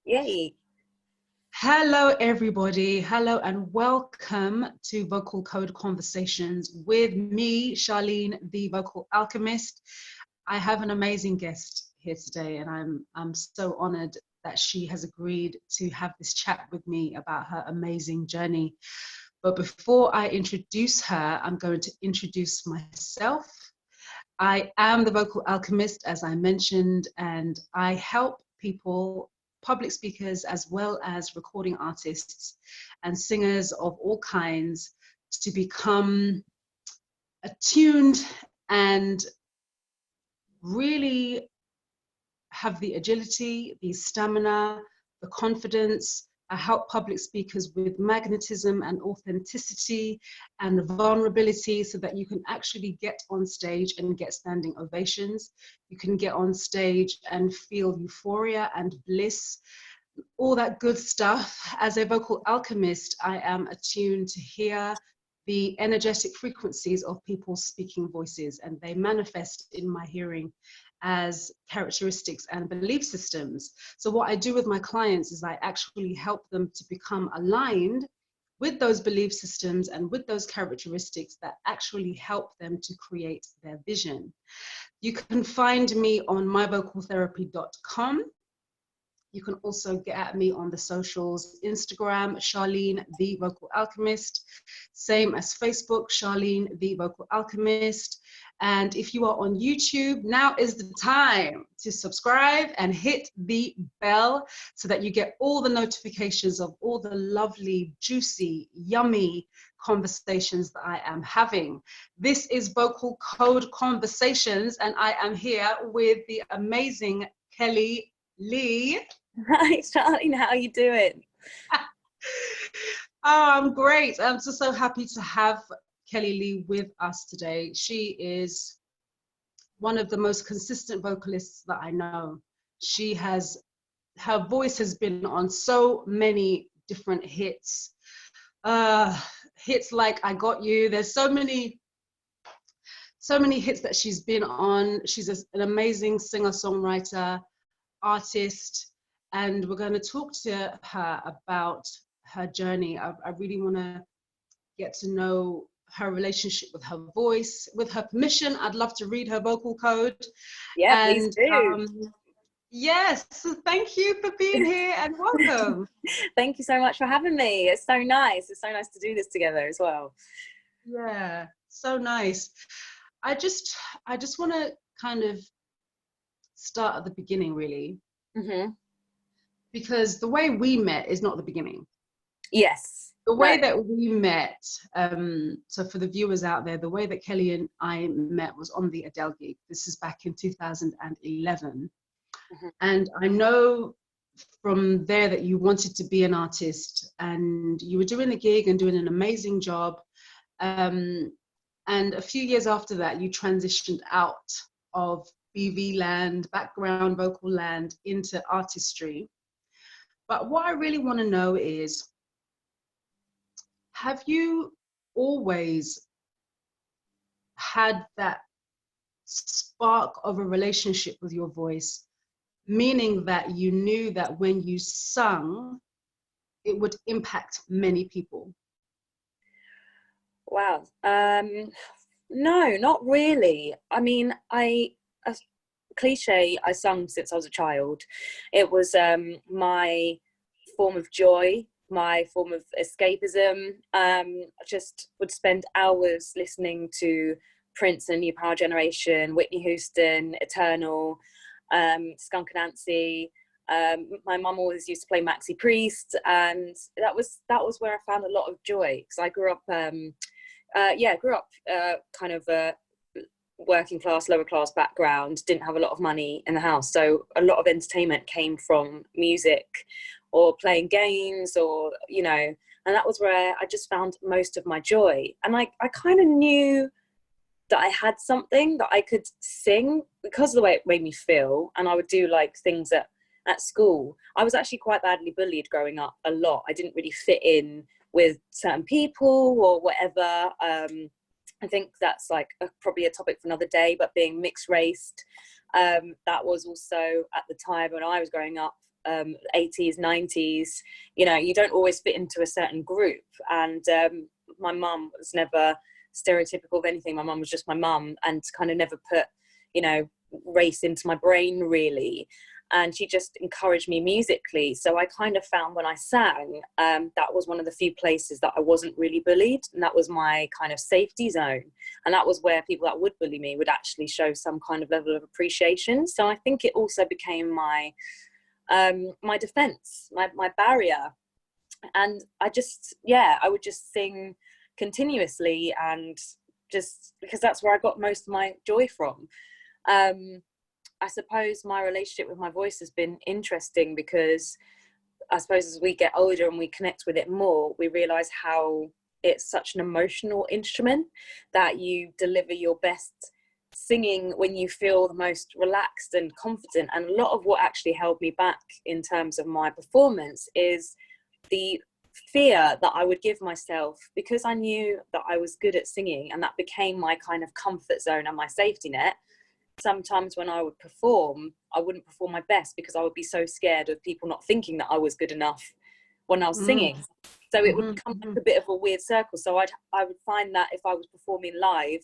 Yay. Hello, everybody. Hello, and welcome to Vocal Code Conversations with me, Sharleen, the Vocal Alchemist. I have an amazing guest here today, and I'm so honored that she has agreed to have this chat with me about her amazing journey. But before I introduce her, I'm going to introduce myself. I am the Vocal Alchemist, as I mentioned, and I help people, public speakers, as well as recording artists and singers of all kinds, to become attuned and really have the agility, the stamina, the confidence. I help public speakers with magnetism and authenticity and vulnerability so that you can actually get on stage and get standing ovations. You can get on stage and feel euphoria and bliss, all that good stuff. As a vocal alchemist, I am attuned to hear the energetic frequencies of people's speaking voices, and they manifest in my hearing as characteristics and belief systems. So what I do with my clients is I actually help them to become aligned with those belief systems and with those characteristics that actually help them to create their vision. You can find me on myvocaltherapy.com. You can also get at me on the socials, Instagram, Sharleen, the Vocal Alchemist. Same as Facebook, Sharleen, the Vocal Alchemist. And if you are on YouTube, now is the time to subscribe and hit the bell so that you get all the notifications of all the lovely, juicy, yummy conversations that I am having. This is Vocal Code Conversations, and I am here with the amazing Kelli-Leigh. Hi, Sharleen, how are you doing? I'm great. I'm just so happy to have Kelli-Leigh with us today. She is one of the most consistent vocalists that I know. Her voice has been on so many different hits. Hits like I Got You. There's so many hits that she's been on. She's an amazing singer-songwriter, artist, and we're going to talk to her about her journey. I really want to get to know her relationship with her voice. With her permission, I'd love to read her vocal code. Yeah, please do. Yes, thank you for being here and welcome. Thank you so much for having me. It's so nice. It's so nice to do this together as well. Yeah, so nice. I just want to kind of start at the beginning, really. Mm-hmm. Because the way we met is not the beginning. Yes. The way that we met, so for the viewers out there, the way that Kelly and I met was on the Adele gig. This is back in 2011. Mm-hmm. And I know from there that you wanted to be an artist and you were doing the gig and doing an amazing job. And a few years after that, you transitioned out of BV land, background vocal land, into artistry. But what I really want to know is, have you always had that spark of a relationship with your voice, meaning that you knew that when you sung, it would impact many people? Wow. No, not really. I mean, cliche, I sung since I was a child. It was my form of joy, my form of escapism. I just would spend hours listening to Prince and New Power Generation, Whitney Houston, Eternal, Skunk Anansie. My mum always used to play Maxi Priest, and that was where I found a lot of joy, because I grew up kind of a working class, lower class background, didn't have a lot of money in the house, so a lot of entertainment came from music or playing games, or and that was where I just found most of my joy. And I kind of knew that I had something that I could sing because of the way it made me feel. And I would do like things at school. I was actually quite badly bullied growing up, a lot. I didn't really fit in with certain people or whatever. I think that's like probably a topic for another day, but being mixed raced, That was also at the time when I was growing up, 80s, 90s, you know, you don't always fit into a certain group. And my mum was never stereotypical of anything. My mum was just my mum, and kind of never put, you know, race into my brain really. And she just encouraged me musically. So I kind of found when I sang, that was one of the few places that I wasn't really bullied. And that was my kind of safety zone. And that was where people that would bully me would actually show some kind of level of appreciation. So I think it also became my my defense, my barrier. And I just, yeah, I would just sing continuously, and just because that's where I got most of my joy from. I suppose my relationship with my voice has been interesting, because I suppose as we get older and we connect with it more, we realize how it's such an emotional instrument, that you deliver your best singing when you feel the most relaxed and confident. And a lot of what actually held me back in terms of my performance is the fear that I would give myself, because I knew that I was good at singing and that became my kind of comfort zone and my safety net. Sometimes when I would perform, I wouldn't perform my best because I would be so scared of people not thinking that I was good enough when I was singing. So it would become like a bit of a weird circle. So I would find that if I was performing live,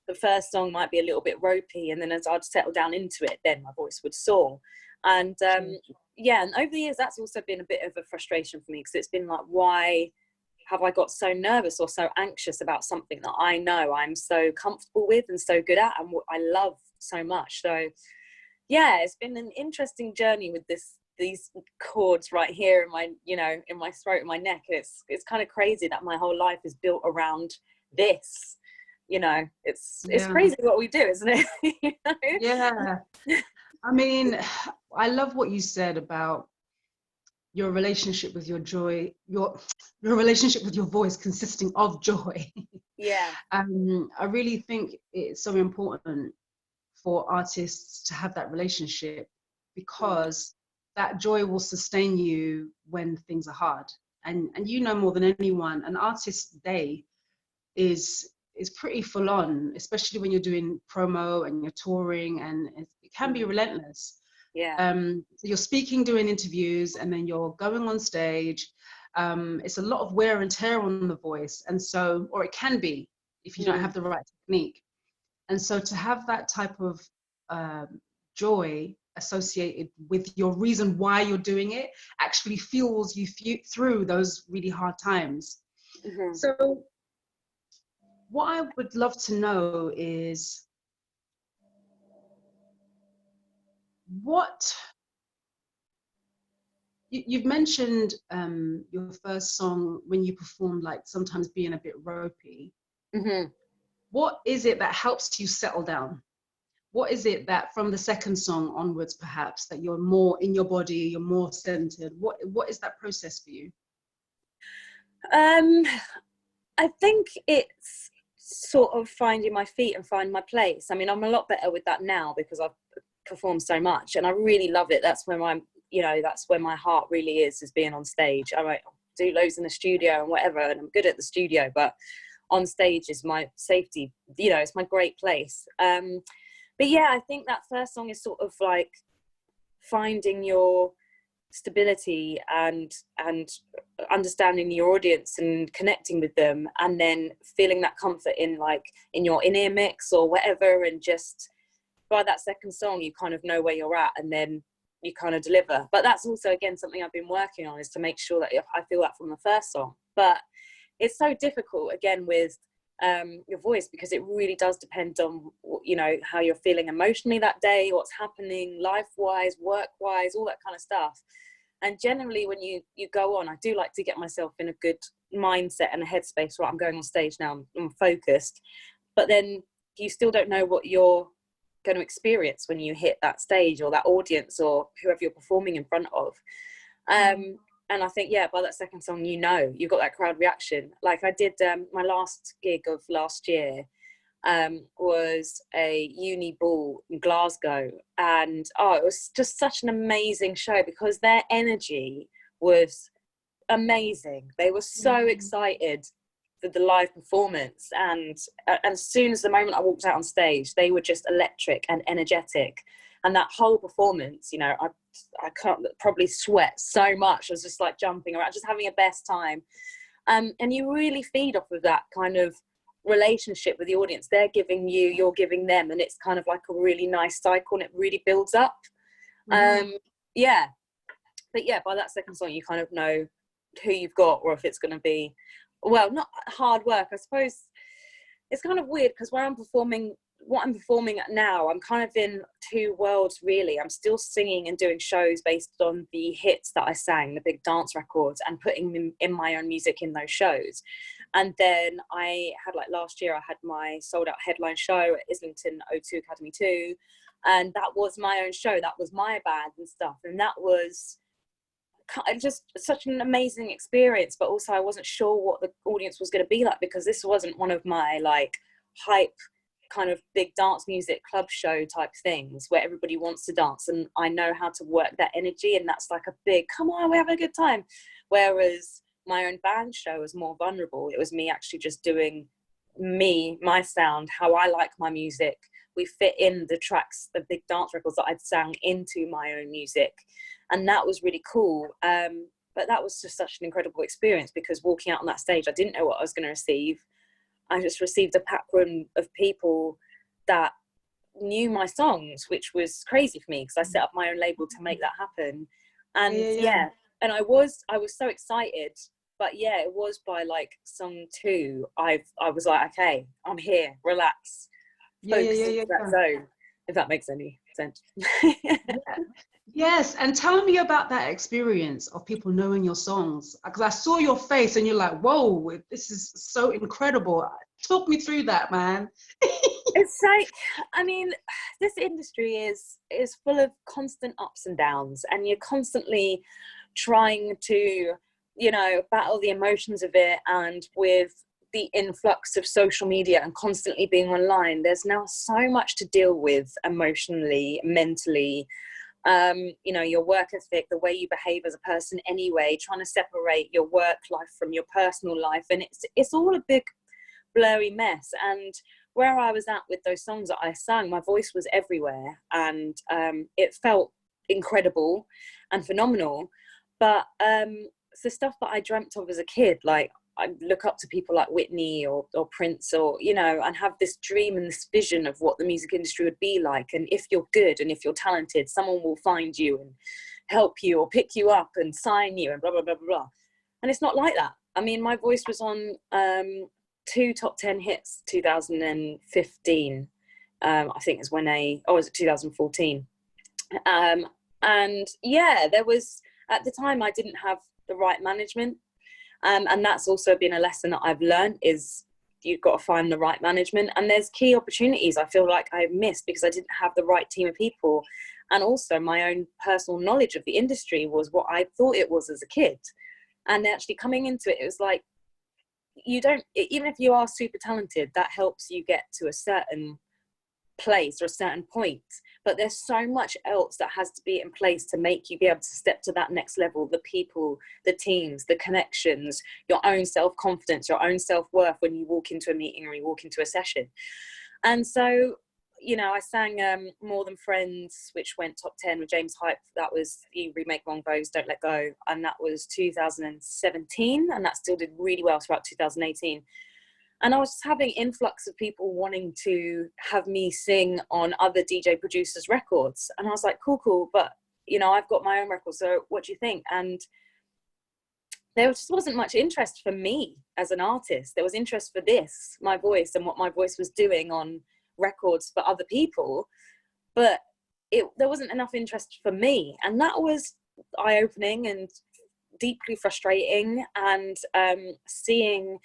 the first song might be a little bit ropey, and then as I'd settle down into it, then my voice would soar. And yeah, and over the years, that's also been a bit of a frustration for me, because it's been like, why have I got so nervous or so anxious about something that I know I'm so comfortable with and so good at and what I love so much? So yeah, it's been an interesting journey with these chords right here in my, you know, in my throat and my neck. It's kind of crazy that my whole life is built around this. You know, it's crazy what we do, isn't it? You know? Yeah. I mean, I love what you said about your relationship with your joy, your relationship with your voice consisting of joy. Yeah. I really think it's so important for artists to have that relationship, because that joy will sustain you when things are hard. And you know more than anyone, an artist's day is pretty full on, especially when you're doing promo and you're touring, and it can be relentless. Yeah. So you're speaking, doing interviews, and then you're going on stage. It's a lot of wear and tear on the voice, and so, or it can be if you don't have the right technique. And so to have that type of joy associated with your reason why you're doing it actually fuels you through those really hard times. So what I would love to know is, what you've mentioned your first song when you performed, like sometimes being a bit ropey. What is it that helps you settle down? What is it that from the second song onwards, perhaps, that you're more in your body, you're more centered? What is that process for you? I think it's sort of finding my feet and finding my place. I mean, I'm a lot better with that now because I've performed so much, and I really love it. That's where that's where my heart really is being on stage. I might do loads in the studio and whatever, and I'm good at the studio, but on stage is my safety, you know, it's my great place. But yeah, I think that first song is sort of like finding your stability and understanding your audience and connecting with them, and then feeling that comfort in your in-ear mix or whatever, and just by that second song you kind of know where you're at, and then you kind of deliver. But that's also, again, something I've been working on, is to make sure that I feel that from the first song. But it's so difficult, again, with your voice, because it really does depend on, you know, how you're feeling emotionally that day, what's happening life-wise, work-wise, all that kind of stuff. And generally when you go on, I do like to get myself in a good mindset and a headspace. Right, I'm going on stage now, I'm focused, but then you still don't know what you're going to experience when you hit that stage or that audience or whoever you're performing in front of. And I think, yeah, by that second song, you know, you've got that crowd reaction. Like I did my last gig of last year was a uni ball in Glasgow, and it was just such an amazing show because their energy was amazing. They were so excited for the live performance, and as soon as the moment I walked out on stage, they were just electric and energetic. And that whole performance, you know, I can't probably sweat so much. I was just like jumping around, just having a best time. And you really feed off of that kind of relationship with the audience. They're giving you, you're giving them, and it's kind of like a really nice cycle, and it really builds up. Yeah, but yeah, by that second song you kind of know who you've got, or if it's going to be, well, not hard work, I suppose. It's kind of weird because where I'm performing, what I'm performing at now, I'm kind of in two worlds really. I'm still singing and doing shows based on the hits that I sang, the big dance records, and putting them in my own music in those shows. And then I had, like last year, I had my sold out headline show at Islington O2 Academy 2. And that was my own show. That was my band and stuff. And that was just such an amazing experience. But also I wasn't sure what the audience was going to be like, because this wasn't one of my like hype kind of big dance music club show type things where everybody wants to dance, and I know how to work that energy, and that's like a big come on, we're having a good time. Whereas my own band show was more vulnerable. It was me actually just doing me, my sound, how I like my music. We fit in the tracks, the big dance records that I'd sang into my own music, and that was really cool. But that was just such an incredible experience, because walking out on that stage, I didn't know what I was going to receive. I just received a pack room of people that knew my songs, which was crazy for me, because I set up my own label to make that happen. And yeah, and I was so excited. But yeah, it was by like song 2, I was like, okay, I'm here, relax, focus into that zone, if that makes any sense. Yes, and tell me about that experience of people knowing your songs, because I saw your face and you're like, whoa, this is so incredible. Talk me through that, man. It's like, I mean, this industry is full of constant ups and downs, and you're constantly trying to, you know, battle the emotions of it. And with the influx of social media and constantly being online, there's now so much to deal with emotionally, mentally. You know, your work ethic, the way you behave as a person anyway, trying to separate your work life from your personal life. And it's all a big blurry mess. And where I was at with those songs that I sang, my voice was everywhere, and it felt incredible and phenomenal. But the stuff that I dreamt of as a kid, like I look up to people like Whitney or Prince, or, you know, and have this dream and this vision of what the music industry would be like. And if you're good and if you're talented, someone will find you and help you or pick you up and sign you and blah, blah, blah, blah, blah. And it's not like that. I mean, my voice was on 2 top 10 hits, 2015. I think is when was it 2014? And yeah, there was, at the time, I didn't have the right management. And that's also been a lesson that I've learned, is you've got to find the right management. And there's key opportunities I feel like I've missed because I didn't have the right team of people. And also my own personal knowledge of the industry was what I thought it was as a kid. And actually coming into it, it was like, you don't, even if you are super talented, that helps you get to a certain place or a certain point, but there's so much else that has to be in place to make you be able to step to that next level. The people, the teams, the connections, your own self-confidence, your own self-worth when you walk into a meeting or you walk into a session. And so, you know, I sang More Than Friends, which went top 10 with James Hype. That was the remake Wrong Vows, Don't Let Go, and that was 2017, and that still did really well throughout 2018. And I was just having influx of people wanting to have me sing on other DJ producers' records. And I was like, cool, but, you know, I've got my own record, so what do you think? And there just wasn't much interest for me as an artist. There was interest for this, my voice, and what my voice was doing on records for other people. But there wasn't enough interest for me. And that was eye-opening and deeply frustrating. And seeing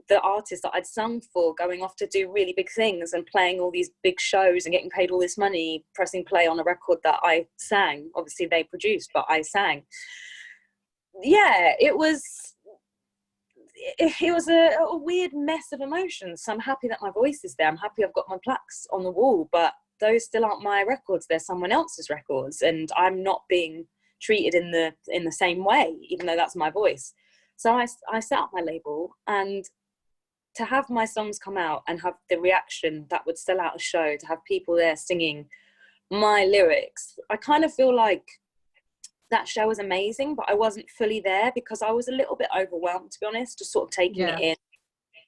the artists that I'd sung for going off to do really big things and playing all these big shows and getting paid all this money, pressing play on a record that I sang. Obviously they produced, but I sang. Yeah, it was a weird mess of emotions. So I'm happy that my voice is there. I'm happy I've got my plaques on the wall, but those still aren't my records. They're someone else's records, and I'm not being treated in the same way, even though that's my voice. So I set up my label, and to have my songs come out and have the reaction that would sell out a show, to have people there singing my lyrics, I kind of feel like that show was amazing, but I wasn't fully there because I was a little bit overwhelmed, to be honest, just sort of taking it in.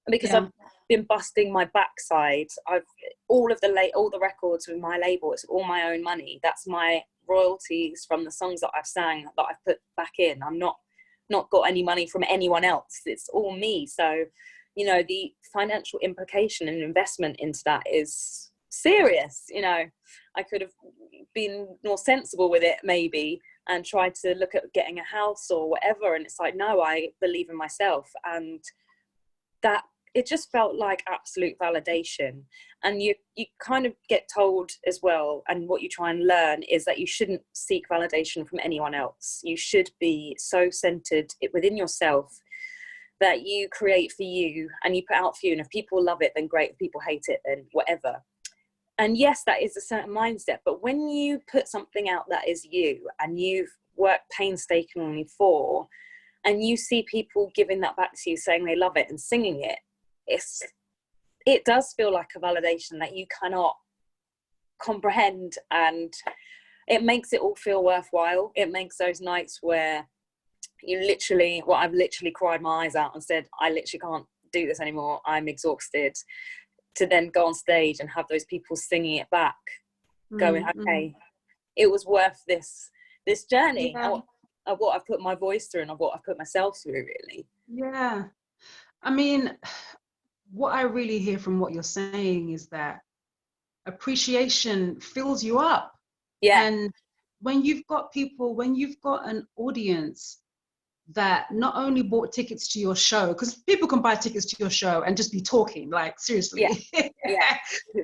And because I've been busting my backside, all the records with my label, it's all my own money. That's my royalties from the songs that I've sang, that I've put back in. I'm not got any money from anyone else. It's all me. So, you know, the financial implication and investment into that is serious. You know, I could have been more sensible with it maybe and tried to look at getting a house or whatever. And it's like, no, I believe in myself. And that, it just felt like absolute validation. And you kind of get told as well, and what you try and learn is that you shouldn't seek validation from anyone else. You should be so centered within yourself that you create for you and you put out for you. And if people love it, then great. If people hate it, then whatever. And yes, that is a certain mindset. But when you put something out that is you and you've worked painstakingly for, and you see people giving that back to you, saying they love it and singing it, it does feel like a validation that you cannot comprehend, and it makes it all feel worthwhile. It makes those nights where I've literally cried my eyes out and said, I literally can't do this anymore, I'm exhausted, to then go on stage and have those people singing it back, going, okay, it was worth this journey, of what I've put my voice through and of what I've put myself through, really. Yeah. I mean, what I really hear from what you're saying is that appreciation fills you up. Yeah. And when you've got an audience that not only bought tickets to your show, because people can buy tickets to your show and just be talking, like, seriously. Yeah.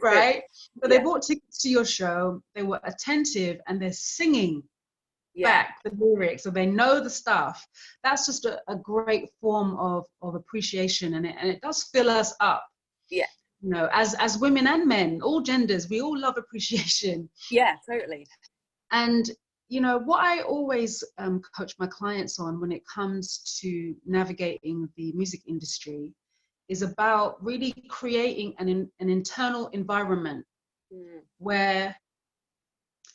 Right? But they bought tickets to your show, they were attentive, and they're singing back the lyrics, so they know the stuff. That's just a great form of appreciation, and it does fill us up. Yeah. You know, as women and men, all genders, we all love appreciation. Yeah, totally. And you know what I always coach my clients on when it comes to navigating the music industry is about really creating an internal environment where,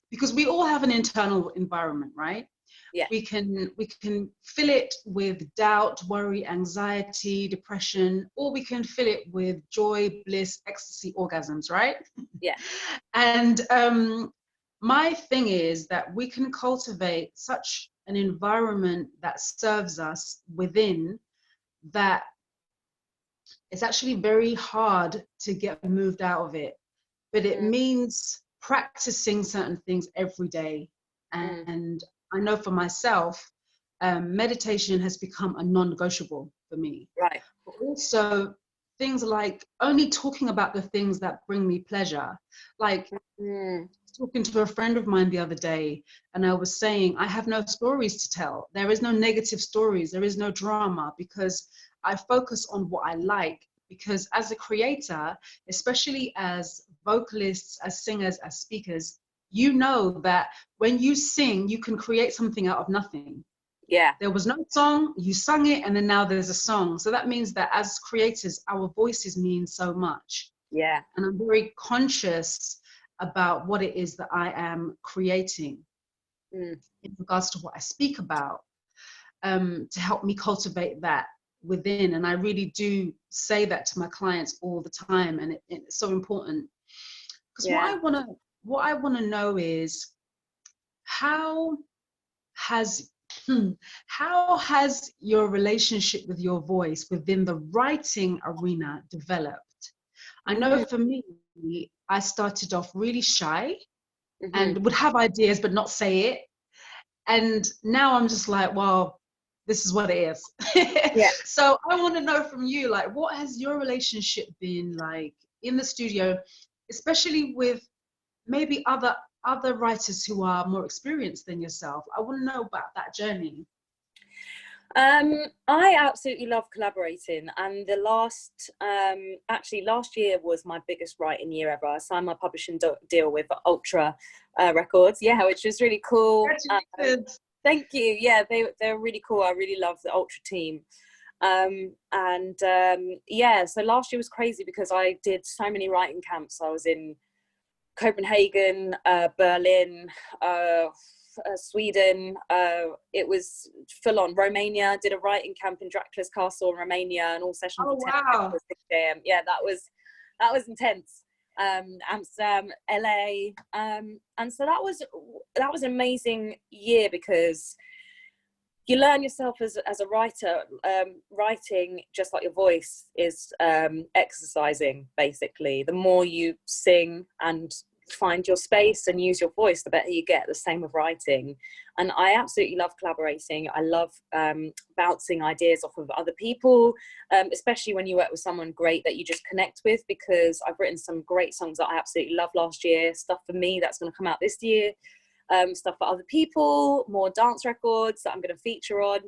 because we all have an internal environment, right? Yeah. We can fill it with doubt, worry, anxiety, depression, or we can fill it with joy, bliss, ecstasy, orgasms, right? Yeah. And my thing is that we can cultivate such an environment that serves us within, that it's actually very hard to get moved out of it. But it means practicing certain things every day. And I know for myself, meditation has become a non-negotiable for me. Right. But also things like only talking about the things that bring me pleasure. Like talking to a friend of mine the other day, and I was saying, I have no stories to tell. There is no negative stories. There is no drama, because I focus on what I like. Because as a creator, especially as vocalists, as singers, as speakers, you know that when you sing, you can create something out of nothing. Yeah. There was no song, you sung it, and then now there's a song. So that means that as creators, our voices mean so much. Yeah. And I'm very conscious about what it is that I am creating in regards to what I speak about, to help me cultivate that within. And I really do say that to my clients all the time, and it's so important, because what I want to know is how has your relationship with your voice within the writing arena developed? I know for me, I started off really shy and would have ideas but not say it, and now I'm just like, well, this is what it is. Yeah. So I want to know from you, like, what has your relationship been like in the studio, especially with maybe other writers who are more experienced than yourself? I want to know about that journey. I absolutely love collaborating, and the last year was my biggest writing year ever. I signed my publishing deal with Ultra Records, which was really cool. Thank you. Yeah, they're really cool. I really love the Ultra team. So last year was crazy because I did so many writing camps. I was in Copenhagen, Berlin, Sweden. It was full on. Romania, did a writing camp in Dracula's Castle in Romania, and all sessions Oh, were 10 wow. 6 a.m. Yeah, that was intense. Amsterdam, LA, and so that was an amazing year, because you learn yourself as a writer. Writing, just like your voice, is exercising, basically. The more you sing and find your space and use your voice, the better you get. The same with writing. And I absolutely love collaborating. I love bouncing ideas off of other people, especially when you work with someone great that you just connect with, because I've written some great songs that I absolutely loved last year, stuff for me that's going to come out this year, stuff for other people, more dance records that I'm going to feature on.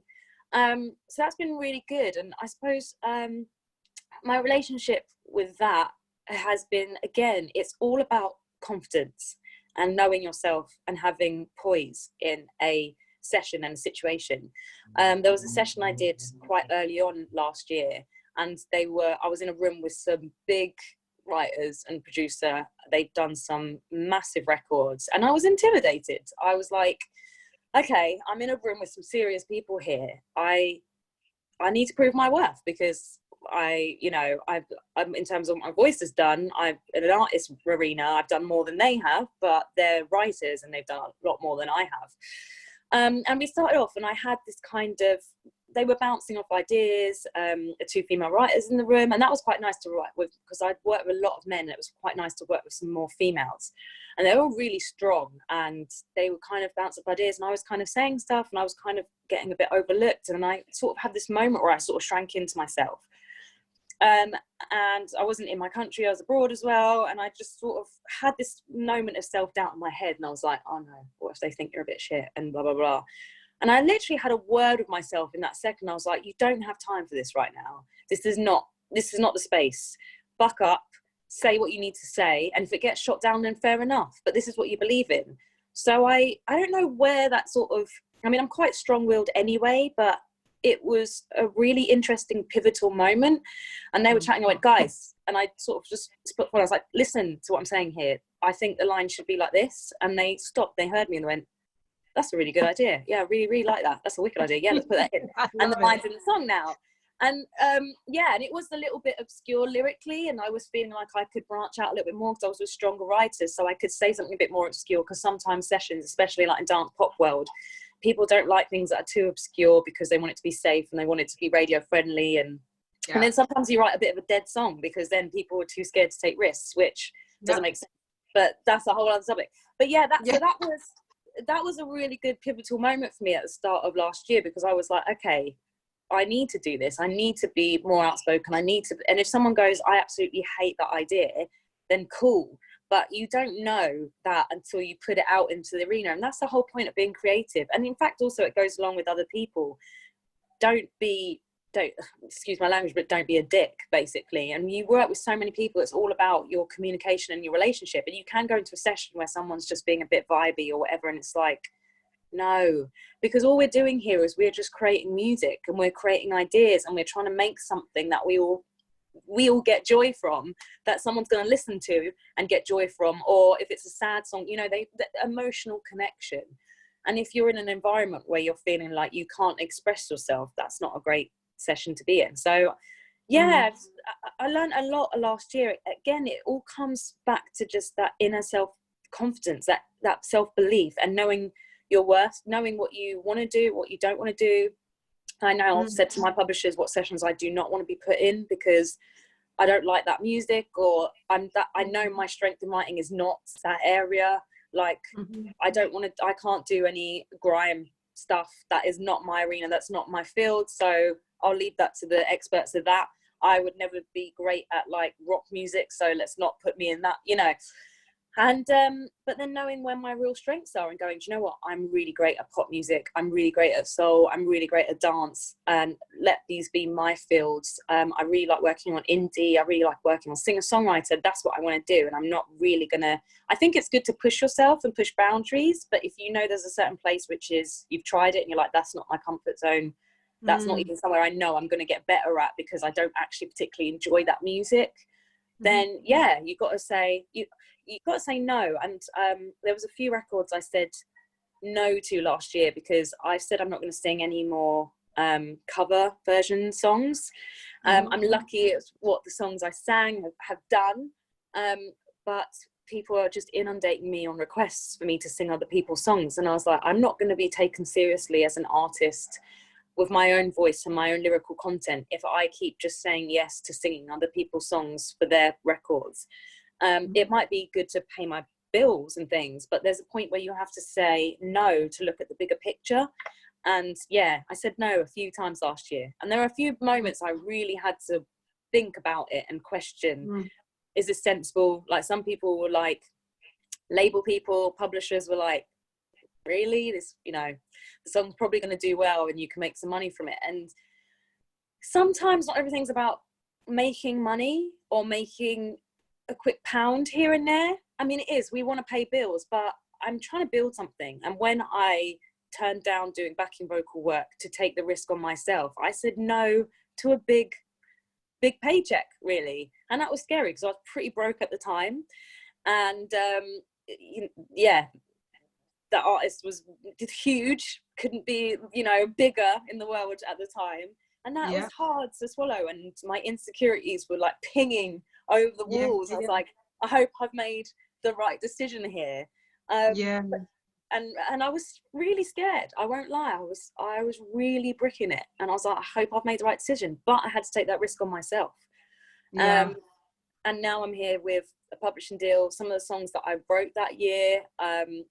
So that's been really good. And I suppose my relationship with that has been, again, it's all about confidence and knowing yourself and having poise in a session and a situation. There was a session I did quite early on last year, and I was in a room with some big writers and producer. They'd done some massive records, and I was intimidated. I was like, okay, I'm in a room with some serious people here. I need to prove my worth, because I'm in terms of what my voice has done, I'm in an artist arena, I've done more than they have, but they're writers and they've done a lot more than I have. And we started off, and I had this kind of, they were bouncing off ideas, two female writers in the room, and that was quite nice to write with, because I'd worked with a lot of men, and it was quite nice to work with some more females. And they were all really strong, and they were kind of bouncing off ideas, and I was kind of saying stuff, and I was kind of getting a bit overlooked, and I sort of had this moment where I sort of shrank into myself. And I wasn't in my country, I was abroad as well, and I just sort of had this moment of self-doubt in my head, and I was like, oh no, what if they think you're a bit shit, and blah blah blah. And I literally had a word with myself in that second. I was like, you don't have time for this right now. This is not the space. Buck up, say what you need to say, and if it gets shot down, then fair enough, but this is what you believe in. So I don't know where that sort of, I mean, I'm quite strong-willed anyway, but it was a really interesting pivotal moment. And they were chatting, I went, guys, and I sort of just put forward, I was like, listen to what I'm saying here. I think the line should be like this. And they stopped, they heard me, and they went, that's a really good idea. Yeah, I really, really like that. That's a wicked idea. Yeah, let's put that in. And the line's in the song now. And yeah, and it was a little bit obscure lyrically, and I was feeling like I could branch out a little bit more because I was with stronger writers, so I could say something a bit more obscure, because sometimes sessions, especially like in dance pop world, people don't like things that are too obscure because they want it to be safe and they want it to be radio friendly. And then sometimes you write a bit of a dead song because then people are too scared to take risks, which doesn't make sense. But that's a whole other subject. But yeah, so that was a really good pivotal moment for me at the start of last year, because I was like, okay, I need to do this. I need to be more outspoken. And if someone goes, I absolutely hate that idea, then cool. But you don't know that until you put it out into the arena. And that's the whole point of being creative. And in fact, also it goes along with other people. Don't excuse my language, but don't be a dick, basically. And you work with so many people, it's all about your communication and your relationship. And you can go into a session where someone's just being a bit vibey or whatever, and it's like, no, because all we're doing here is we're just creating music, and we're creating ideas, and we're trying to make something that we all get joy from, that someone's going to listen to and get joy from. Or if it's a sad song, the emotional connection. And if you're in an environment where you're feeling like you can't express yourself, that's not a great session to be in. So yeah, I learned a lot last year. Again, it all comes back to just that inner self-confidence, that self-belief, and knowing your worth, knowing what you want to do, what you don't want to do. I know I've said to my publishers what sessions I do not want to be put in, because I don't like that music, or I know my strength in writing is not that area. Like I can't do any grime stuff. That is not my arena. That's not my field. So I'll leave that to the experts of that. I would never be great at like rock music, so let's not put me in that, And but then knowing where my real strengths are and going, do you know what, I'm really great at pop music, I'm really great at soul, I'm really great at dance, and let these be my fields. I really like working on indie, I really like working on singer-songwriter. That's what I want to do. And I'm not really gonna, I think it's good to push yourself and push boundaries, but if you know there's a certain place which is, you've tried it and you're like, that's not my comfort zone, that's not even somewhere I know I'm going to get better at because I don't actually particularly enjoy that music, then yeah, you've got to say, you've got to say no. And there was a few records I said no to last year because I said I'm not going to sing any more cover version songs. I'm lucky at what the songs I sang have done, but people are just inundating me on requests for me to sing other people's songs, and I was like, I'm not going to be taken seriously as an artist with my own voice and my own lyrical content if I keep just saying yes to singing other people's songs for their records. It might be good to pay my bills and things, but there's a point where you have to say no to look at the bigger picture. And yeah, I said no a few times last year, and there are a few moments I really had to think about it and question, is this sensible? Like, some people were like, label people, publishers were like, really, this, you know, the song's probably going to do well and you can make some money from it. And sometimes not everything's about making money or making a quick pound here and there. I mean, it is, we want to pay bills, but I'm trying to build something. And when I turned down doing backing vocal work to take the risk on myself, I said no to a big paycheck, really. And that was scary because I was pretty broke at the time. And yeah, the artist was huge, couldn't be, you know, bigger in the world at the time. And that was hard to swallow. And my insecurities were like pinging over the walls. I was like, I hope I've made the right decision here. And I was really scared. I won't lie. I was really bricking it. And I was like, I hope I've made the right decision. But I had to take that risk on myself. And now I'm here with a publishing deal. Some of the songs that I wrote that year,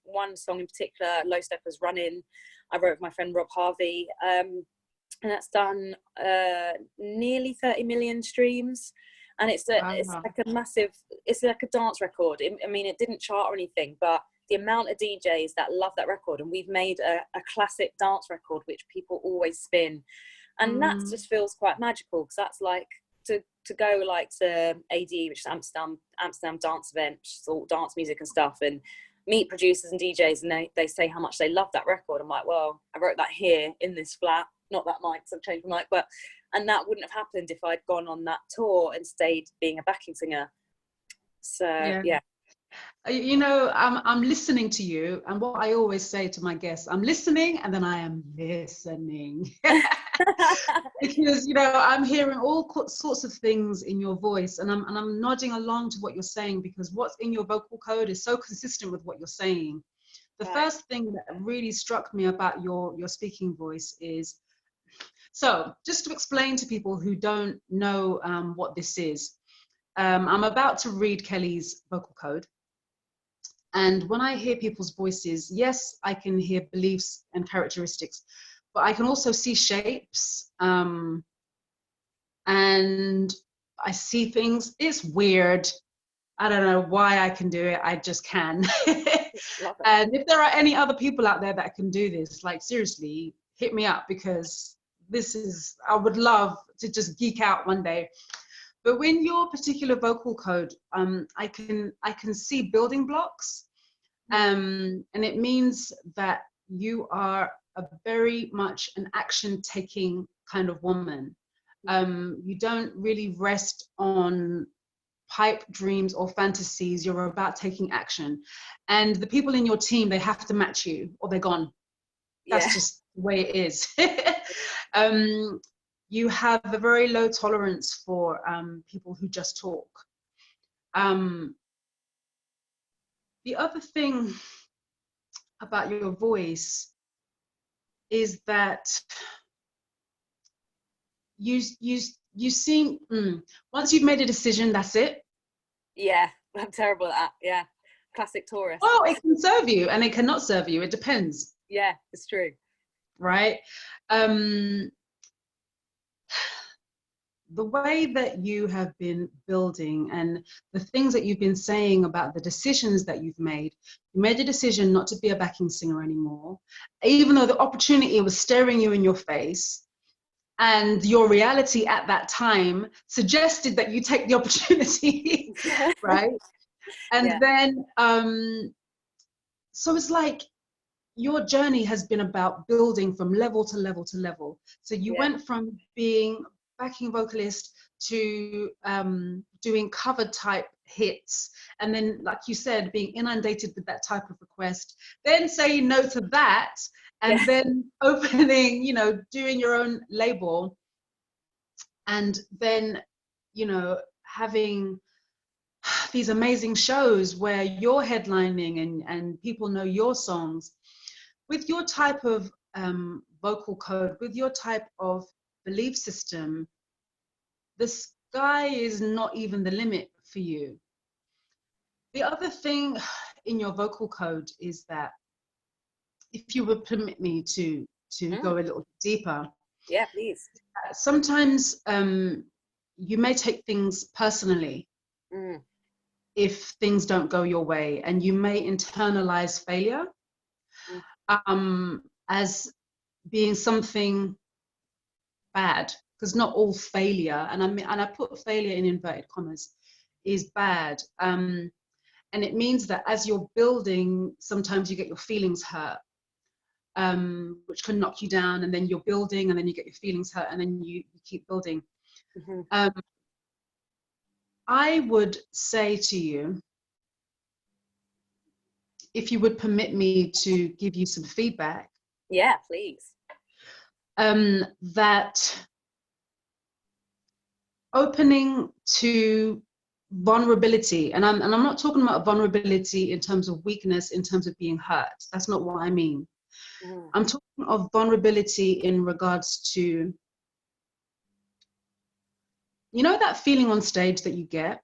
one song in particular, Low Steppers Running, I wrote with my friend Rob Harvey. And that's done nearly 30 million streams. And it's like a massive, it's like a dance record. I mean, it didn't chart or anything, but the amount of DJs that love that record, and we've made a classic dance record which people always spin, and that just feels quite magical, because that's like to go like to AD, which is Amsterdam dance event, which is all dance music and stuff, and meet producers and DJs, and they say how much they love that record. I'm like, well, I wrote that here in this flat, not that mic, so I've changed my mic, and that wouldn't have happened if I'd gone on that tour and stayed being a backing singer. So yeah. You know, I'm listening to you, and what I always say to my guests, I'm listening and then I am listening. Because, you know, I'm hearing all sorts of things in your voice, and I'm nodding along to what you're saying, because what's in your vocal code is so consistent with what you're saying. The first thing that really struck me about your speaking voice is, so just to explain to people who don't know what this is, I'm about to read Kelli's vocal code. And when I hear people's voices, yes, I can hear beliefs and characteristics, but I can also see shapes, and I see things. It's weird. I don't know why I can do it. I just can. And if there are any other people out there that can do this, like, seriously, hit me up, because this is, I would love to just geek out one day. But when your particular vocal code, I can see building blocks, and it means that you are a very much an action-taking kind of woman. You don't really rest on pipe dreams or fantasies. You're about taking action, and the people in your team, they have to match you or they're gone. That's just the way it is. You have a very low tolerance for people who just talk. The other thing about your voice is that you seem, once you've made a decision, that's it. Yeah, I'm terrible at that. Yeah, classic Taurus. Well, it can serve you and it cannot serve you. It depends. Yeah, it's true. Right? The way that you have been building and the things that you've been saying about the decisions that you've made, you made a decision not to be a backing singer anymore, even though the opportunity was staring you in your face, and your reality at that time suggested that you take the opportunity, right? And then, so it's like your journey has been about building from level to level to level. So you went from being backing vocalist to doing cover type hits, and then, like you said, being inundated with that type of request, then saying no to that, and then opening, you know, doing your own label, and then, you know, having these amazing shows where you're headlining and people know your songs. With your type of vocal code, with your type of belief system, the sky is not even the limit for you. The other thing in your vocal code is that, if you would permit me to go a little deeper. Yeah, please. Sometimes you may take things personally if things don't go your way, and you may internalize failure as being something bad, because not all failure, and I put failure in inverted commas, is bad. And it means that as you're building, sometimes you get your feelings hurt, which can knock you down, and then you're building, and then you get your feelings hurt, and then you keep building. I would say to you, if you would permit me to give you some feedback. Yeah, please. That opening to vulnerability, and I'm not talking about vulnerability in terms of weakness, in terms of being hurt. That's not what I mean. I'm talking of vulnerability in regards to, you know, that feeling on stage that you get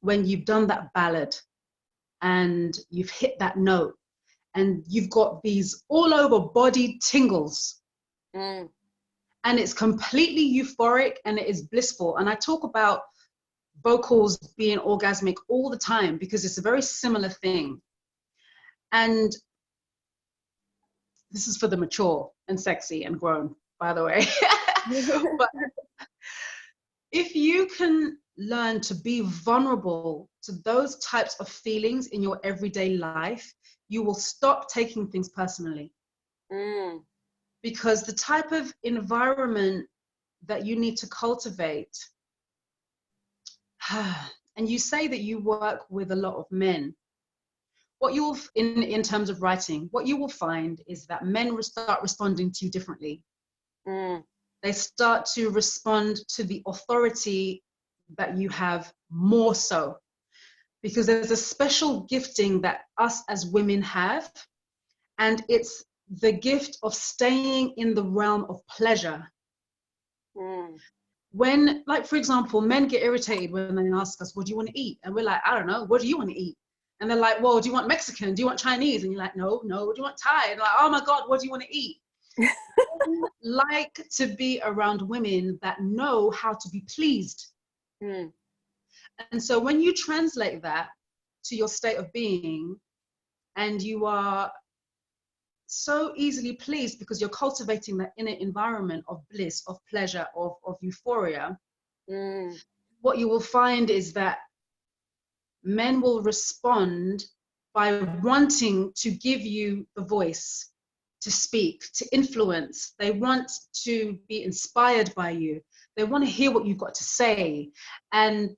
when you've done that ballad and you've hit that note and you've got these all over body tingles, and it's completely euphoric and it is blissful. And I talk about vocals being orgasmic all the time because it's a very similar thing. And this is for the mature and sexy and grown, by the way. But if you can learn to be vulnerable to those types of feelings in your everyday life, you will stop taking things personally. Because the type of environment that you need to cultivate, and you say that you work with a lot of men, what you'll, in terms of writing, what you will find is that men start responding to you differently. They start to respond to the authority that you have more so, because there's a special gifting that us as women have, and it's the gift of staying in the realm of pleasure. When, like, for example, men get irritated when they ask us, what do you want to eat? And we're like, I don't know, what do you want to eat? And they're like, well, do you want Mexican? Do you want Chinese? And you're like, no, do you want Thai? And like, oh my God, what do you want to eat? Like to be around women that know how to be pleased. And so when you translate that to your state of being, and you are so easily pleased because you're cultivating that inner environment of bliss, of pleasure, of euphoria, what you will find is that men will respond by wanting to give you the voice to speak, to influence. They want to be inspired by you. They want to hear what you've got to say. And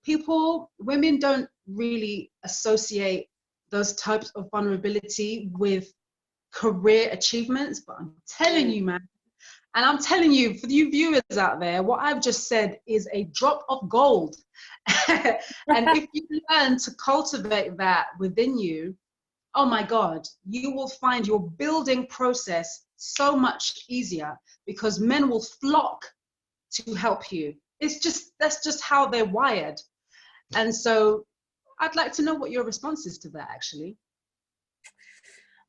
women don't really associate those types of vulnerability with career achievements, but I'm telling you, man, and I'm telling you, for you viewers out there, what I've just said is a drop of gold. And if you learn to cultivate that within you, oh my God, you will find your building process so much easier, because men will flock to help you. That's just how they're wired. And so I'd like to know what your response is to that, actually.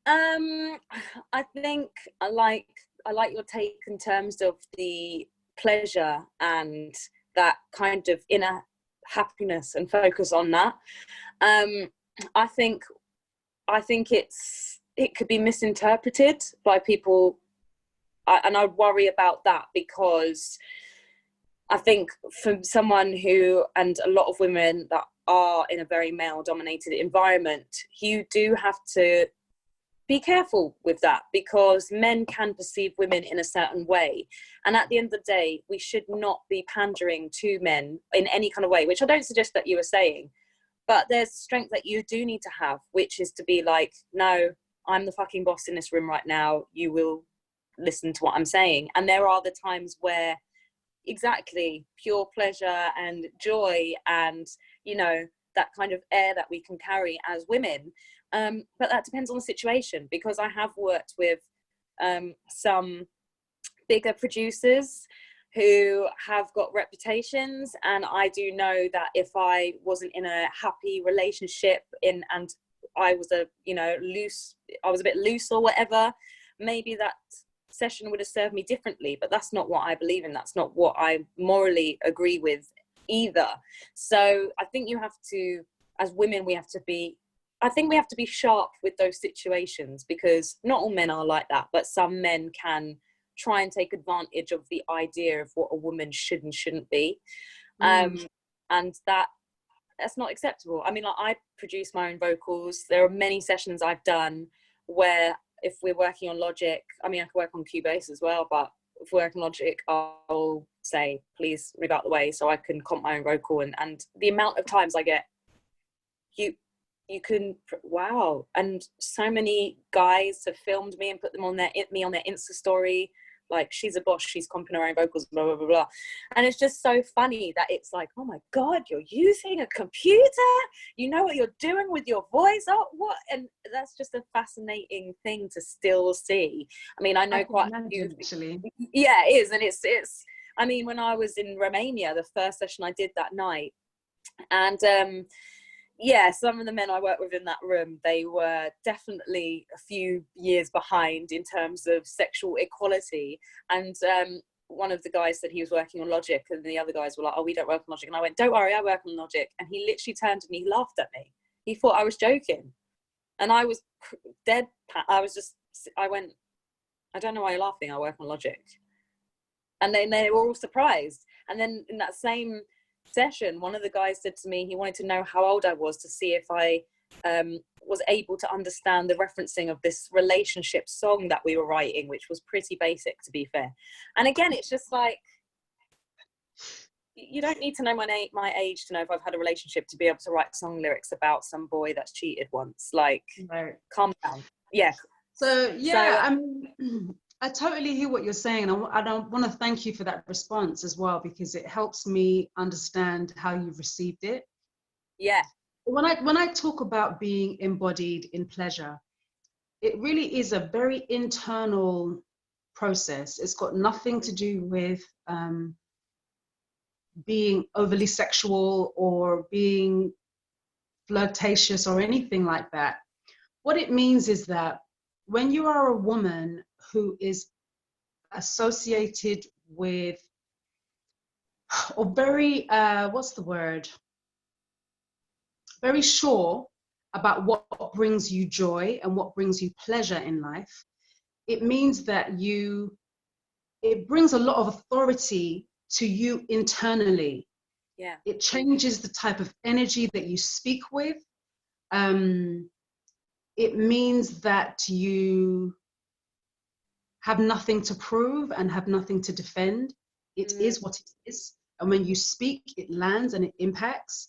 I think I like your take in terms of the pleasure and that kind of inner happiness and focus on that. I think it could be misinterpreted by people, and I worry about that, because I think for someone who, and a lot of women that are in a very male dominated environment, you do have to be careful with that, because men can perceive women in a certain way, and at the end of the day we should not be pandering to men in any kind of way, which I don't suggest that you were saying, but there's strength that you do need to have, which is to be like, no, I'm the fucking boss in this room right now, you will listen to what I'm saying. And there are the times where exactly pure pleasure and joy and, you know, that kind of air that we can carry as women. But that depends on the situation, because I have worked with some bigger producers who have got reputations, and I do know that if I wasn't in a happy relationship and I was a bit loose or whatever, maybe that session would have served me differently. But that's not what I believe in, that's not what I morally agree with either. So I think you have to, as women, we have to be sharp with those situations, because not all men are like that, but some men can try and take advantage of the idea of what a woman should and shouldn't be. And that's not acceptable. I mean, like, I produce my own vocals. There are many sessions I've done where if we're working on Logic, I mean, I can work on Cubase as well, but if we're working on Logic, I'll say, please move out the way so I can comp my own vocal. And the amount of times I get, you can, wow. And so many guys have filmed me and put them on their Insta story, like, she's a boss, she's comping her own vocals, blah, blah, blah, blah. And it's just so funny that it's like, oh my God, you're using a computer? You know what you're doing with your voice? Oh, what? And that's just a fascinating thing to still see. I mean, I know quite a few. Actually. Yeah, it is. And it's, I mean, when I was in Romania, the first session I did that night, and yeah, some of the men I worked with in that room, they were definitely a few years behind in terms of sexual equality. And one of the guys said he was working on Logic, and the other guys were like, oh, we don't work on Logic. And I went, don't worry, I work on Logic. And he literally turned and he laughed at me. He thought I was joking. And I was dead. I went, I don't know why you're laughing, I work on Logic. And then they were all surprised. And then in that same session, one of the guys said to me he wanted to know how old I was to see if I was able to understand the referencing of this relationship song that we were writing, which was pretty basic, to be fair. And again, it's just like, you don't need to know my age to know if I've had a relationship to be able to write song lyrics about some boy that's cheated once. Like, right. Calm down. Yeah. So yeah, I mean, I totally hear what you're saying. I don't want to thank you for that response as well, because it helps me understand how you've received it. Yeah. When I talk about being embodied in pleasure, it really is a very internal process. It's got nothing to do with being overly sexual or being flirtatious or anything like that. What it means is that when you are a woman who is associated with, or very, what's the word? Very sure about what brings you joy and what brings you pleasure in life, it means that it brings a lot of authority to you internally. Yeah. It changes the type of energy that you speak with. It means that you have nothing to prove and have nothing to defend. It is what it is. And when you speak, it lands and it impacts.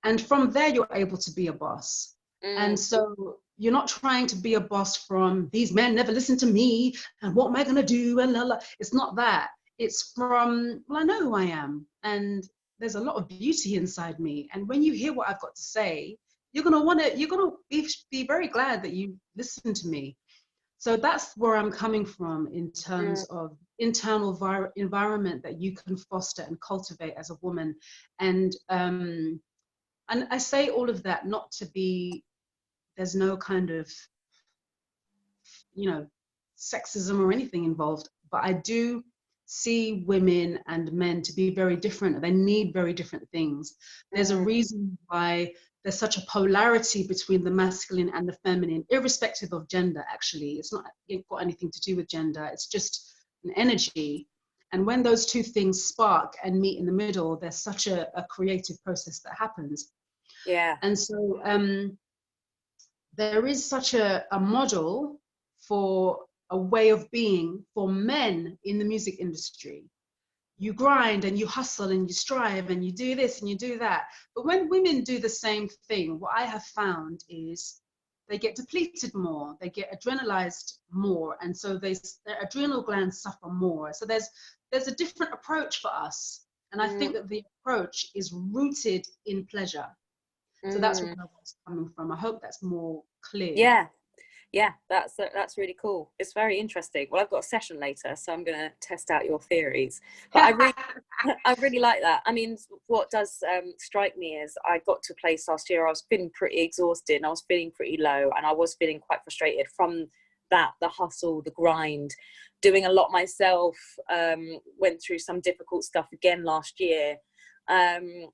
And from there, you're able to be a boss. And so you're not trying to be a boss from, these men never listen to me, and what am I gonna do? And la, la. It's not that. It's from, well, I know who I am. And there's a lot of beauty inside me. And when you hear what I've got to say, you're gonna be very glad that you listened to me. So that's where I'm coming from in terms of internal environment that you can foster and cultivate as a woman. And I say all of that not to be, there's no kind of, sexism or anything involved, but I do see women and men to be very different. They need very different things. There's a reason why there's such a polarity between the masculine and the feminine, irrespective of gender, actually. It's not got anything to do with gender. It's just an energy. And when those two things spark and meet in the middle, there's such a creative process that happens. Yeah. And so there is such a model for a way of being for men in the music industry. You grind and you hustle and you strive and you do this and you do that. But when women do the same thing, what I have found is they get depleted more, they get adrenalized more, and so their adrenal glands suffer more. So there's a different approach for us, and I think that the approach is rooted in pleasure. So that's where I was coming from. I hope that's more clear. Yeah, that's really cool. It's very interesting. Well, I've got a session later, so I'm going to test out your theories. But I really like that. I mean, what does strike me is I got to a place last year, I was feeling pretty exhausted and I was feeling pretty low, and I was feeling quite frustrated from that, the hustle, the grind, doing a lot myself. Went through some difficult stuff again last year. And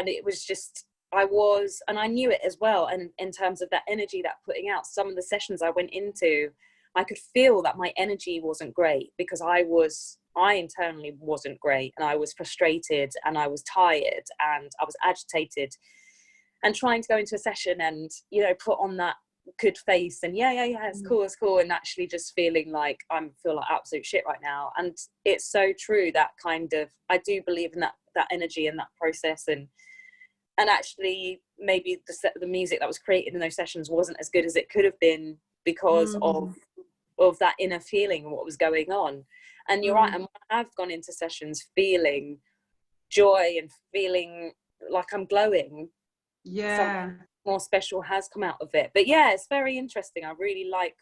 it was just, and I knew it as well. And in terms of that energy, that putting out, some of the sessions I went into, I could feel that my energy wasn't great because I internally wasn't great, and I was frustrated and I was tired and I was agitated, and trying to go into a session and, you know, put on that good face and it's cool, and actually just feeling like I feel like absolute shit right now. And it's so true, that kind of, I do believe in that energy and that process, and actually maybe the music that was created in those sessions wasn't as good as it could have been because of that inner feeling and what was going on. And you're right, and I've gone into sessions feeling joy and feeling like I'm glowing. Something more special has come out of it. But yeah, it's very interesting. I really like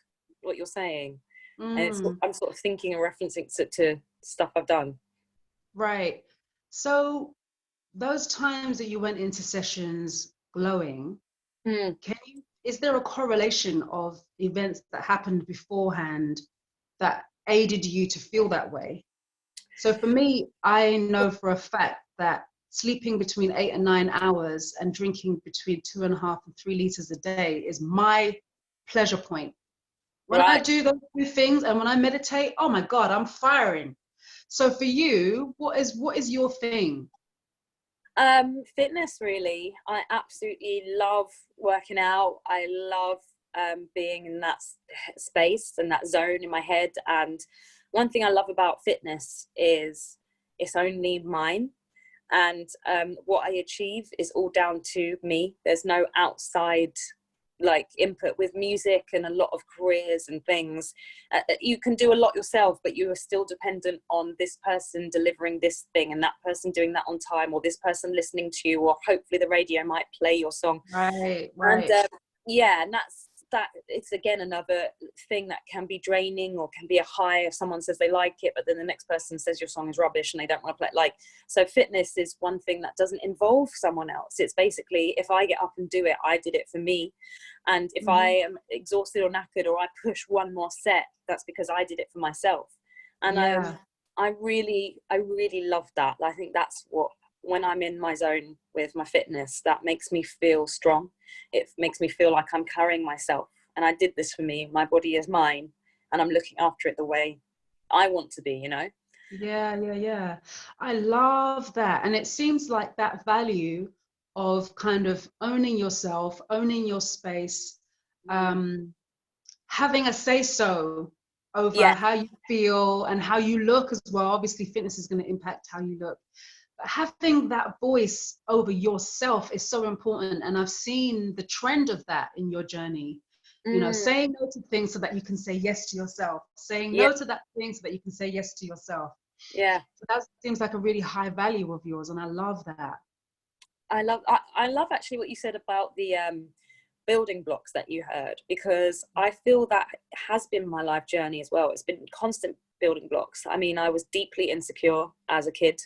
what you're saying. And I'm sort of thinking and referencing to stuff I've done. Right. So those times that you went into sessions glowing, is there a correlation of events that happened beforehand that aided you to feel that way? So for me, I know for a fact that sleeping between 8 and 9 hours and drinking between 2.5 and 3 liters a day is my pleasure point. When I do those two things and when I meditate, oh my God, I'm firing. So for you, what is your thing? Fitness, really. I absolutely love working out. I love being in that space and that zone in my head. And one thing I love about fitness is it's only mine. And what I achieve is all down to me. There's no outside like input. With music and a lot of careers and things, you can do a lot yourself, but you are still dependent on this person delivering this thing and that person doing that on time, or this person listening to you, or hopefully the radio might play your song. Right. And and that it's again another thing that can be draining, or can be a high if someone says they like it but then the next person says your song is rubbish and they don't want to play it. Like, so fitness is one thing that doesn't involve someone else. It's basically, if I get up and do it, I did it for me. And if I am exhausted or knackered, or I push one more set, that's because I did it for myself. And I really love that. I think that's what, when I'm in my zone with my fitness, that makes me feel strong. It makes me feel like I'm carrying myself, and I did this for me. My body is mine, and I'm looking after it the way I want to be, you know? Yeah. I love that. And it seems like that value of kind of owning yourself, owning your space, having a say-so over how you feel and how you look as well. Obviously, fitness is going to impact how you look. But having that voice over yourself is so important. And I've seen the trend of that in your journey. You know, saying no to things so that you can say yes to yourself. Saying no to that thing so that you can say yes to yourself. Yeah. So that seems like a really high value of yours, and I love that. I love actually what you said about the building blocks that you heard, because I feel that has been my life journey as well. It's been constant building blocks. I mean, I was deeply insecure as a kid.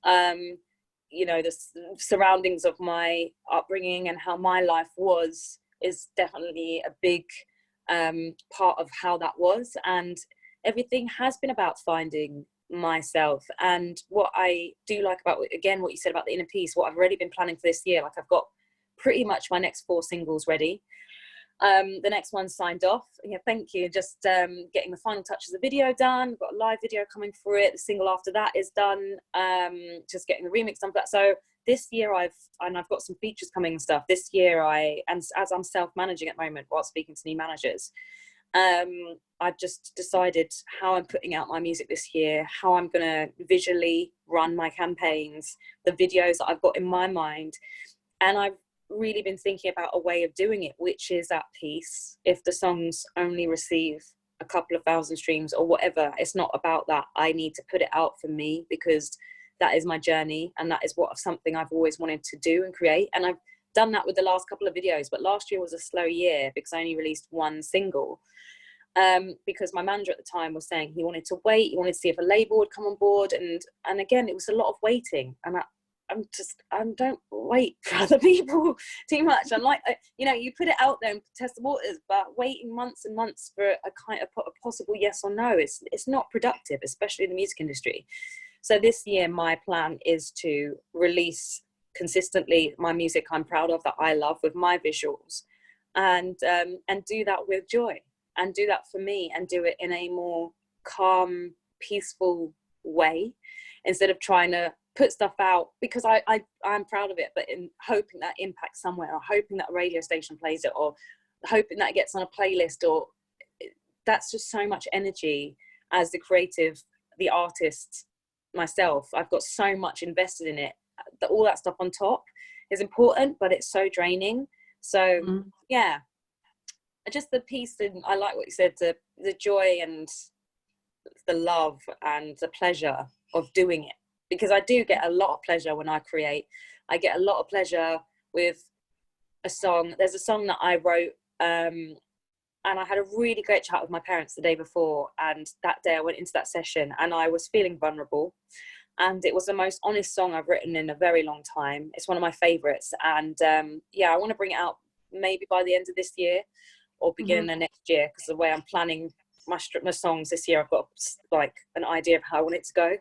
You know, the surroundings of my upbringing and how my life was is definitely a big part of how that was. And everything has been about finding myself. And what I do like about, again, what you said about the inner peace, what I've already been planning for this year, like I've got pretty much my next 4 singles ready. The next one's signed off. Yeah, thank you. Just getting the final touches of the video done. Got a live video coming for it. The single after that is done. Just getting the remix done for that. So this year I've got some features coming and stuff. This year and as I'm self-managing at the moment while speaking to new managers, I've just decided how I'm putting out my music this year, how I'm going to visually run my campaigns, the videos that I've got in my mind. And I've really been thinking about a way of doing it, which is at peace. If the songs only receive a couple of thousand streams or whatever, it's not about that. I need to put it out for me, because that is my journey, and that is something I've always wanted to do and create. And I've done that with the last couple of videos, but last year was a slow year because I only released one single. Because my manager at the time was saying he wanted to wait, he wanted to see if a label would come on board, and again, it was a lot of waiting, and I don't wait for other people too much. I'm like, you know, you put it out there and test the waters, but waiting months and months for a kind of a possible yes or no, it's not productive, especially in the music industry. So this year, my plan is to release consistently my music I'm proud of, that I love, with my visuals, and do that with joy, and do that for me, and do it in a more calm, peaceful way, instead of trying to put stuff out because I'm proud of it, but in hoping that impacts somewhere, or hoping that a radio station plays it, or hoping that it gets on a playlist, or that's just so much energy. As the creative, the artist myself, I've got so much invested in it that all that stuff on top is important, but it's so draining. So yeah, just the peace, and I like what you said, the joy and the love and the pleasure of doing it, because I do get a lot of pleasure when I create. I get a lot of pleasure with a song. There's a song that I wrote, and I had a really great chat with my parents the day before, and that day I went into that session and I was feeling vulnerable, and it was the most honest song I've written in a very long time. It's one of my favorites, and yeah, I want to bring it out maybe by the end of this year or beginning of next year, because the way I'm planning my songs this year, I've got like an idea of how I want it to go.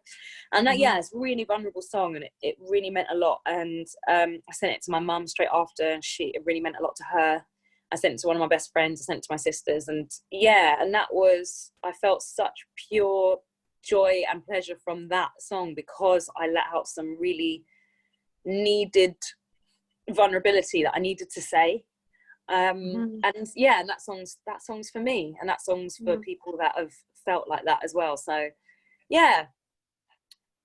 And that, yeah, it's a really vulnerable song, and it really meant a lot. And I sent it to my mum straight after, and it really meant a lot to her. I sent it to one of my best friends, I sent it to my sisters, and yeah, and I felt such pure joy and pleasure from that song, because I let out some really needed vulnerability that I needed to say. And yeah, and that song's for me, and that song's for people that have felt like that as well. So yeah,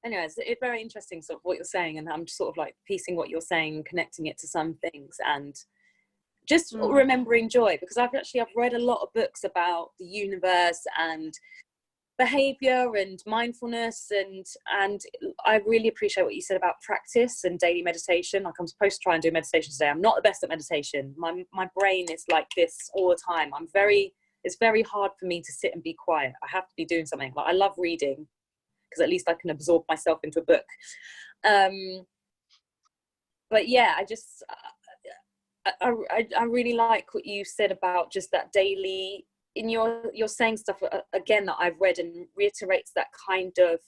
anyways, it's very interesting sort of what you're saying, and I'm just sort of like piecing what you're saying and connecting it to some things, and just remembering joy, because I've read a lot of books about the universe and behavior and mindfulness, and I really appreciate what you said about practice and daily meditation. Like, I'm supposed to try and do meditation today. I'm not the best at meditation. My brain is like this all the time. It's very hard for me to sit and be quiet. I have to be doing something. Like, I love reading because at least I can absorb myself into a book. But yeah, I really like what you said about just that daily, in you're saying stuff again that I've read, and reiterates that kind of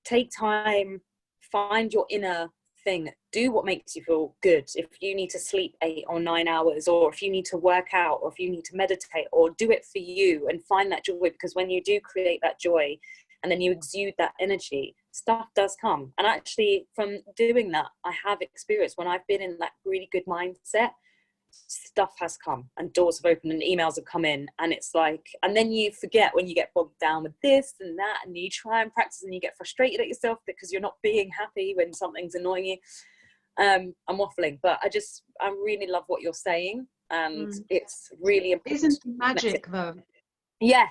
take time, find your inner thing, do what makes you feel good. If you need to sleep 8 or 9 hours, or if you need to work out, or if you need to meditate, or do it for you and find that joy, because when you do create that joy and then you exude that energy, stuff does come. And actually, from doing that, I have experienced when I've been in that really good mindset, stuff has come and doors have opened and emails have come in, and it's like, and then you forget when you get bogged down with this and that, and you try and practice and you get frustrated at yourself because you're not being happy when something's annoying you. I'm waffling, but I really love what you're saying, and it's really important. Isn't it magic though? Yeah.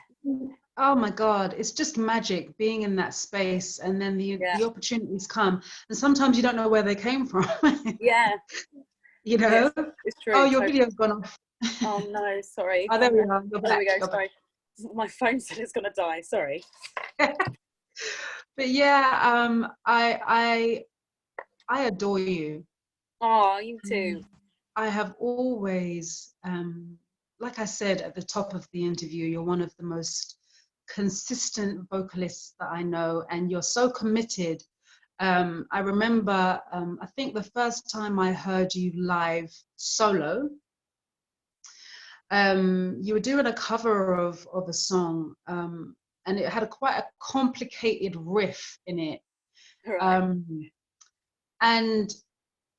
Oh my God, it's just magic being in that space, and then the opportunities come, and sometimes you don't know where they came from. Yeah. You know? Yes, it's true. Oh, your video's gone off. Oh no, sorry. Oh, there we are. There we go, sorry. My phone said it's gonna die, sorry. But yeah, I adore you. Oh, you too. I have always, like I said at the top of the interview, you're one of the most consistent vocalists that I know, and you're so committed. I remember, I think the first time I heard you live solo, you were doing a cover of a song, and it had quite a complicated riff in it. Right. And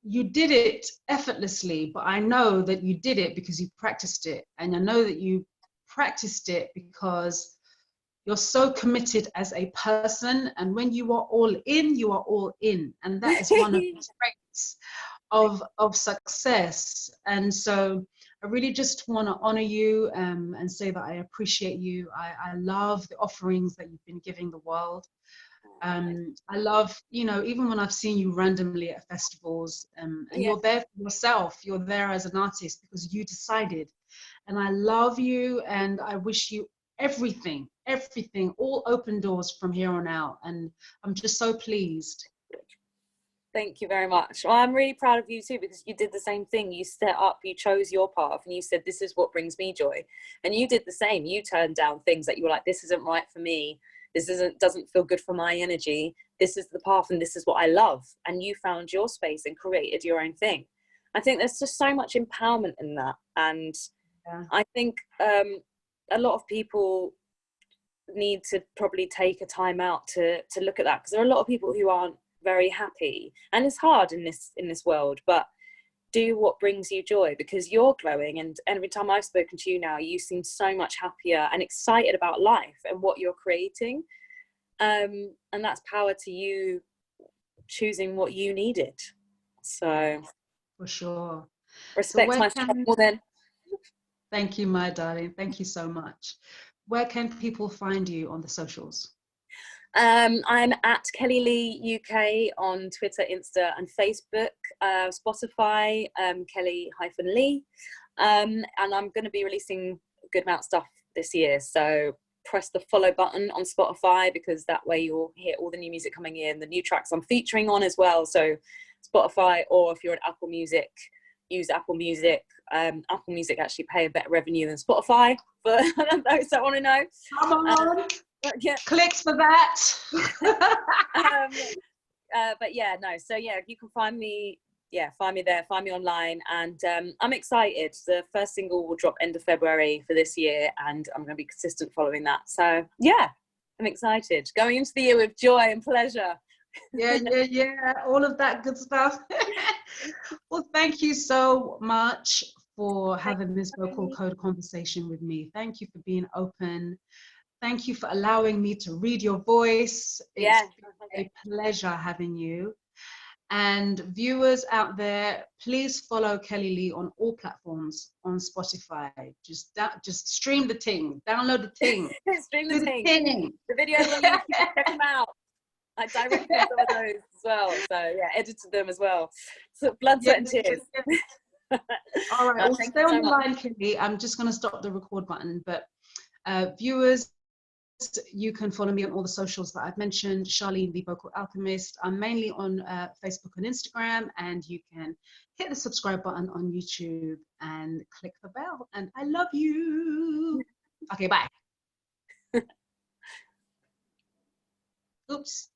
you did it effortlessly, but I know that you did it because you practiced it. And I know that you practiced it because you're so committed as a person. And when you are all in, you are all in. And that is one of the traits of success. And so I really just want to honor you and say that I appreciate you. I love the offerings that you've been giving the world. I love, you know, even when I've seen you randomly at festivals, and Yeah. you're there for yourself, you're there as an artist because you decided. And I love you, and I wish you everything, everything, all open doors from here on out. And I'm just so pleased. Thank you very much. Well, I'm really proud of you too, because you did the same thing. You set up, you chose your path, and you said, this is what brings me joy. And you did the same. You turned down things that you were like, this isn't right for me. This doesn't feel good for my energy. This is the path and this is what I love. And you found your space and created your own thing. I think there's just so much empowerment in that. And Yeah. I think a lot of people need to probably take a time out to look at that, because there are a lot of people who aren't very happy, and it's hard in this world, but do what brings you joy, because you're glowing, and every time I've spoken to you now, you seem so much happier and excited about life and what you're creating, and that's power to you choosing what you needed. So For sure. respect my more than. Thank you, my darling. Thank you so much. Where can people find you on the socials? I'm at Kelli-Leigh UK on Twitter, Insta and Facebook, Spotify, Kelli-Leigh, and I'm going to be releasing a good amount of stuff this year, so press the follow button on Spotify, because that way you'll hear all the new music coming in, the new tracks I'm featuring on as well. So Spotify, or if you're at Apple Music, use Apple Music. Apple Music actually pay a better revenue than Spotify, for those that want to know. Come on. Yeah. Clicks for that. But yeah, no, so yeah, you can find me there, find me online, and I'm excited. The first single will drop end of February for this year, and I'm going to be consistent following that. So yeah, I'm excited, going into the year with joy and pleasure. Yeah, all of that good stuff. Well, thank you so much for having this vocal code conversation with me. Thank you for being open. Thank you for allowing me to read your voice. It's been a pleasure having you. And viewers out there, please follow Kelli-Leigh on all platforms, on Spotify. Just stream the ting, download the ting. Stream the ting. The videos on YouTube, check them out. I directed some of those as well, so yeah, edited them as well. So blood, sweat and tears. All right, well, stay on the line, Kelli. I'm just going to stop the record button, but viewers, you can follow me on all the socials that I've mentioned, Sharleen, the Vocal Alchemist. I'm mainly on Facebook and Instagram, and you can hit the subscribe button on YouTube and click the bell. And I love you. Okay, bye. Oops.